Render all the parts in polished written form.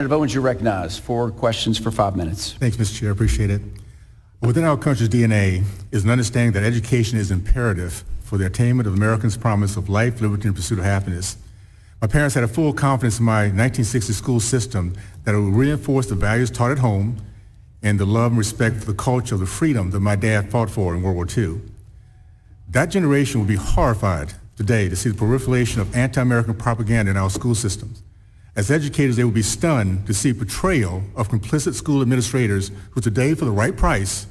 Representative Owens, you're recognized for questions for 5 minutes. Thanks, Mr. Chair. Appreciate it. Within our country's DNA is an understanding that education is imperative for the attainment of Americans' promise of life, liberty, and pursuit of happiness. My parents had a full confidence in my 1960 school system that it would reinforce the values taught at home and the love and respect for the culture of the freedom that my dad fought for in World War II. That generation would be horrified today to see the proliferation of anti-American propaganda in our school systems. As educators, they would be stunned to see portrayal of complicit school administrators who today, for the right price,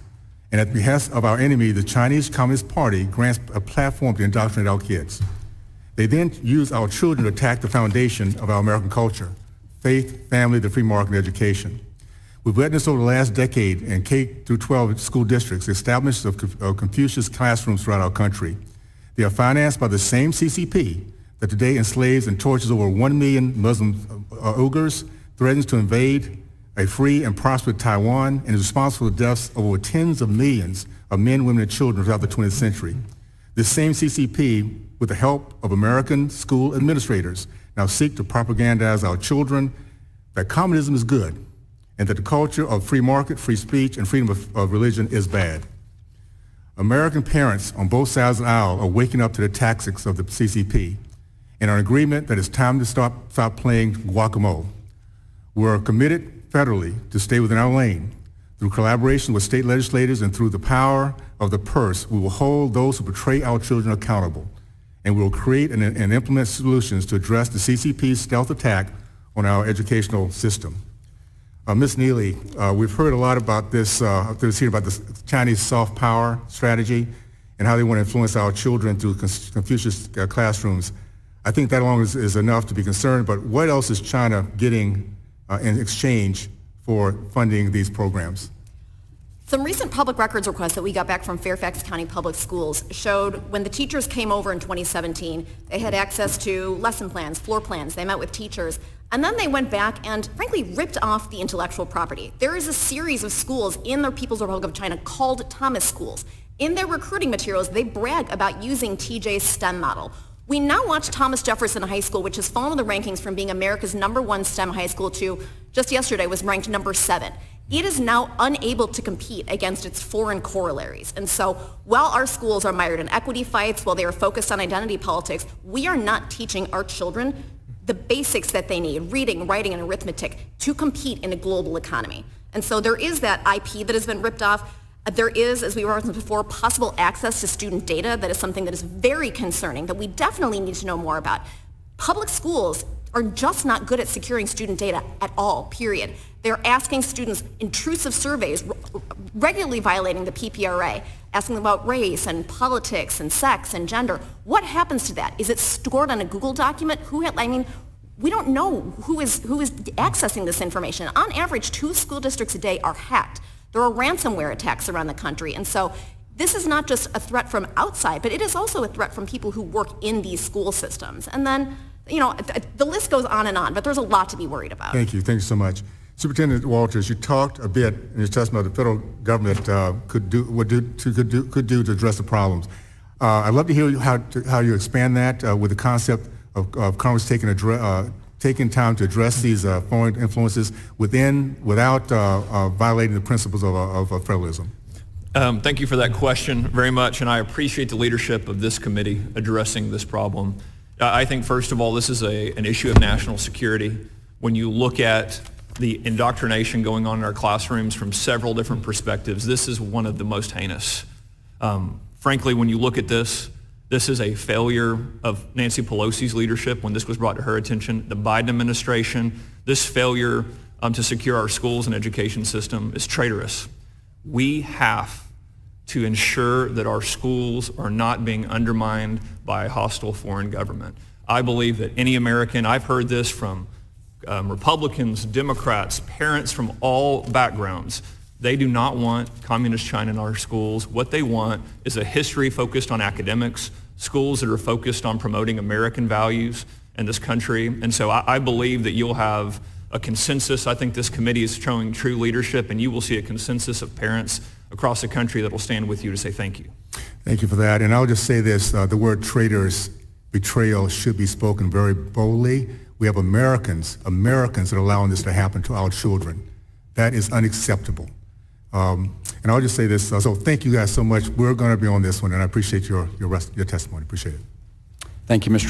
and at the behest of our enemy, the Chinese Communist Party, grants a platform to indoctrinate our kids. They then use our children to attack the foundation of our American culture: faith, family, the free market, and education. We've witnessed over the last decade in K-12 school districts the establishment of Confucius classrooms throughout our country. They are financed by the same CCP that today enslaves and tortures over 1 million Muslim Uyghurs, threatens to invade a free and prosperous Taiwan, and is responsible for the deaths of over tens of millions of men, women, and children throughout the 20th century. This same CCP, with the help of American school administrators, now seek to propagandize our children that communism is good and that the culture of free market, free speech, and freedom of religion is bad. American parents on both sides of the aisle are waking up to the tactics of the CCP and are in agreement that it's time to stop playing guacamole. We're committed federally to stay within our lane. Through collaboration with state legislators and through the power of the purse, we will hold those who betray our children accountable, and we will create and implement solutions to address the CCP's stealth attack on our educational system. Ms. Neely, we've heard a lot about this, about the Chinese soft power strategy and how they want to influence our children through Confucius classrooms. I think that alone is enough to be concerned, but what else is China getting in exchange for funding these programs? Some recent public records requests that we got back from Fairfax County Public Schools showed when the teachers came over in 2017, they had access to lesson plans, floor plans, they met with teachers, and then they went back and frankly ripped off the intellectual property. There is a series of schools in the People's Republic of China called Thomas schools. In their recruiting materials, they brag about using TJ's STEM model. We now watch Thomas Jefferson High School, which has fallen in the rankings from being America's #1 STEM high school to, just yesterday, was ranked #7. It is now unable to compete against its foreign corollaries. And so while our schools are mired in equity fights, while they are focused on identity politics, we are not teaching our children the basics that they need, reading, writing, and arithmetic, to compete in a global economy. And so there is that IP that has been ripped off. There is, as we referenced before, possible access to student data. That is something that is very concerning, that we definitely need to know more about. Public schools are just not good at securing student data at all, period. They're asking students intrusive surveys, regularly violating the PPRA, asking them about race and politics and sex and gender. What happens to that? Is it stored on a Google document? We don't know who is accessing this information. On average, 2 school districts a day are hacked. There are ransomware attacks around the country. And so this is not just a threat from outside, but it is also a threat from people who work in these school systems. And then, the list goes on, but there's a lot to be worried about. Thank you so much. Superintendent Walters, you talked a bit in your testimony the federal government could do to address the problems. I'd love to hear how you expand that with the concept of Congress taking time to address these foreign influences without violating the principles of federalism. Thank you for that question very much, and I appreciate the leadership of this committee addressing this problem. I think, first of all, this is an issue of national security. When you look at the indoctrination going on in our classrooms from several different perspectives, this is one of the most heinous. Frankly, when you look at this is a failure of Nancy Pelosi's leadership when this was brought to her attention. The Biden administration, this failure to secure our schools and education system is traitorous. We have to ensure that our schools are not being undermined by a hostile foreign government. I believe that any American, I've heard this from Republicans, Democrats, parents from all backgrounds, they do not want communist China in our schools. What they want is a history focused on academics, schools that are focused on promoting American values in this country. And so I believe that you'll have a consensus. I think this committee is showing true leadership, and you will see a consensus of parents across the country that will stand with you to say thank you. Thank you for that. And I'll just say this, the word traitors, betrayal should be spoken very boldly. We have Americans that are allowing this to happen to our children. That is unacceptable. And I'll just say this, so thank you guys so much. We're going to be on this one, and I appreciate your testimony. Appreciate it. Thank you, Mr.